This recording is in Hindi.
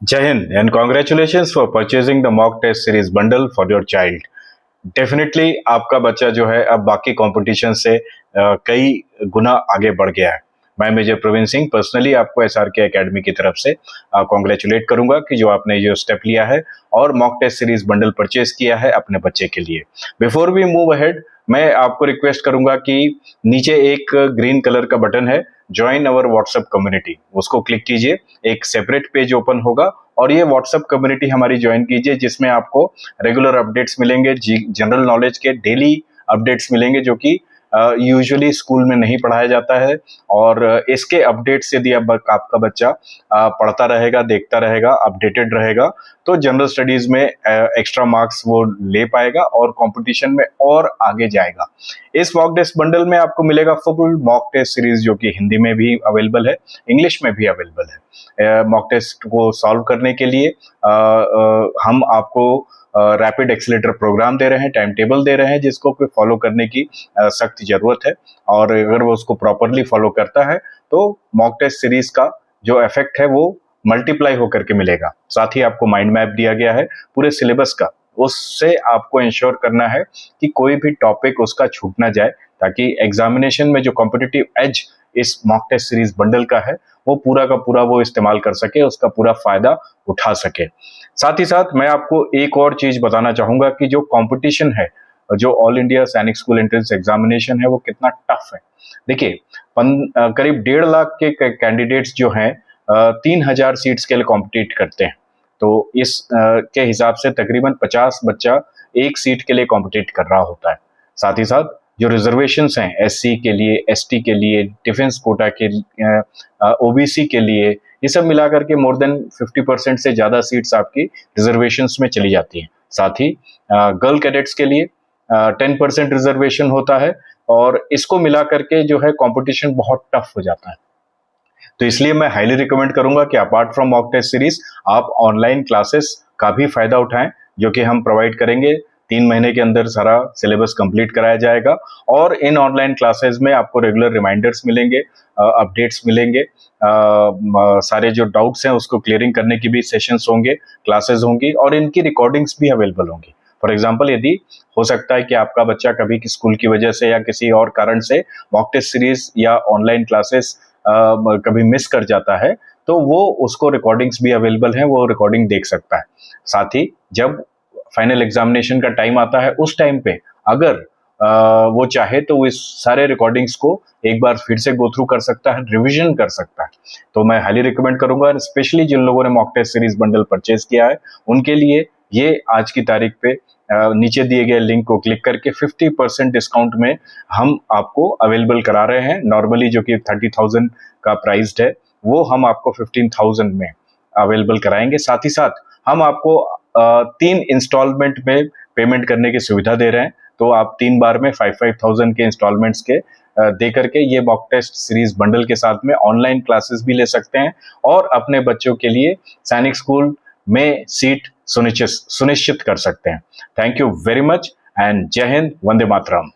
Jai Hind and congratulations for purchasing the mock test series bundle for your child. Definitely आपका बच्चा जो है अब बाकी कंपटीशन से कई गुना आगे बढ़ गया है। मैं मेजर प्रवीण सिंह पर्सनली आपको एसआरके एकेडमी की तरफ से कॉन्ग्रेचुलेट करूंगा कि जो आपने जो स्टेप लिया है और mock test series bundle purchase किया है अपने बच्चे के लिए। बिफोर वी मूव अहेड, मैं आपको रिक्वेस्ट करूंगा कि नीचे एक ग्रीन कलर का बटन है ज्वाइन अवर व्हाट्सएप कम्युनिटी, उसको क्लिक कीजिए। एक सेपरेट पेज ओपन होगा और ये व्हाट्सएप कम्युनिटी हमारी ज्वाइन कीजिए, जिसमें आपको रेगुलर अपडेट्स मिलेंगे, जनरल नॉलेज के डेली अपडेट्स मिलेंगे जो कि यूजुअली स्कूल में नहीं पढ़ाया जाता है। और इसके अपडेट्स यदि अब आपका बच्चा पढ़ता रहेगा, देखता रहेगा, अपडेटेड रहेगा तो जनरल स्टडीज में एक्स्ट्रा मार्क्स वो ले पाएगा और कंपटीशन में और आगे जाएगा। इस मॉक टेस्ट बंडल में आपको मिलेगा फुल मॉक टेस्ट सीरीज जो कि हिंदी में भी अवेलेबल है, इंग्लिश में भी अवेलेबल है। मॉक टेस्ट को सॉल्व करने के लिए हम आपको रैपिड एक्सीलेटर प्रोग्राम दे रहे हैं, टाइम टेबल दे रहे हैं, जिसको कोई फॉलो करने की सख्त जरूरत है। और अगर वो उसको प्रॉपरली फॉलो करता है तो मॉक टेस्ट सीरीज का जो इफेक्ट है वो मल्टीप्लाई होकर के मिलेगा। साथ ही आपको माइंड मैप दिया गया है पूरे सिलेबस का, उससे आपको इंश्योर करना है कि कोई भी टॉपिक उसका छूट ना जाए, ताकि एग्जामिनेशन में जो कॉम्पिटिटिव एज इस मॉक टेस्ट सीरीज बंडल का है वो पूरा का पूरा वो इस्तेमाल कर सके, उसका पूरा फायदा उठा सके। साथ ही साथ मैं आपको एक और चीज बताना चाहूंगा कि जो कंपटीशन है, जो ऑल इंडिया सैनिक स्कूल एंट्रेंस एग्जामिनेशन है, वो कितना टफ है। देखिए करीब 1.5 लाख के कैंडिडेट्स जो हैं 3000 सीट्स के लिए कॉम्पिटिट करते हैं। तो इस के हिसाब से तकरीबन 50 बच्चा एक सीट के लिए कॉम्पिटिट कर रहा होता है। साथ ही साथ जो रिजर्वेशंस हैं एससी के लिए, एसटी के लिए, डिफेंस कोटा के, ओबीसी के लिए, ये सब मिलाकर के मोर देन 50% से ज्यादा सीट्स आपकी रिजर्वेशंस में चली जाती हैं। साथ ही गर्ल कैडेट्स के लिए 10% रिजर्वेशन होता है और इसको मिला करके जो है कंपटीशन बहुत टफ हो जाता है। तो इसलिए मैं हाईली रिकमेंड करूंगा कि apart from mock test series आप ऑनलाइन क्लासेस का भी फायदा उठाएं, जो कि हम प्रोवाइड करेंगे। 3 महीने के अंदर सारा सिलेबस कंप्लीट कराया जाएगा और इन ऑनलाइन क्लासेस में आपको रेगुलर रिमाइंडर्स मिलेंगे, अपडेट्स मिलेंगे, सारे जो डाउट्स हैं उसको क्लियरिंग करने की भी सेशंस होंगे, क्लासेस होंगी और इनकी रिकॉर्डिंग्स भी अवेलेबल होंगी। फॉर एग्जाम्पल, यदि हो सकता है कि आपका बच्चा कभी स्कूल की वजह से या किसी और कारण से मॉक टेस्ट सीरीज या ऑनलाइन क्लासेस कभी मिस कर जाता है, तो वो उसको रिकॉर्डिंग्स भी अवेलेबल हैं, वो रिकॉर्डिंग देख सकता है। साथ ही जब फाइनल एग्जामिनेशन का टाइम आता है, उस टाइम पे अगर वो चाहे तो इस सारे रिकॉर्डिंग्स को एक बार फिर से गो थ्रू कर सकता है, रिवीजन कर सकता है। तो मैं हाईली रिकमेंड करूंगा, स्पेशली जिन लोगों ने mock test series bundle purchase किया है उनके लिए ये आज की तारीख पे नीचे दिए गए लिंक को क्लिक करके 50% डिस्काउंट में हम आपको अवेलेबल करा रहे हैं। नॉर्मली जो कि 30,000 का प्राइस्ड है, वो हम आपको 15,000 में अवेलेबल कराएंगे। साथ ही साथ हम आपको 3 इंस्टॉलमेंट में पेमेंट करने की सुविधा दे रहे हैं। तो आप 3 बार में 5,000 के इंस्टॉलमेंट्स के दे करके ये मॉक टेस्ट सीरीज बंडल के साथ में ऑनलाइन क्लासेस भी ले सकते हैं और अपने बच्चों के लिए सैनिक स्कूल में सीट सुनिश्चित कर सकते हैं। Thank you very much and जय हिंद, वंदे मातरम।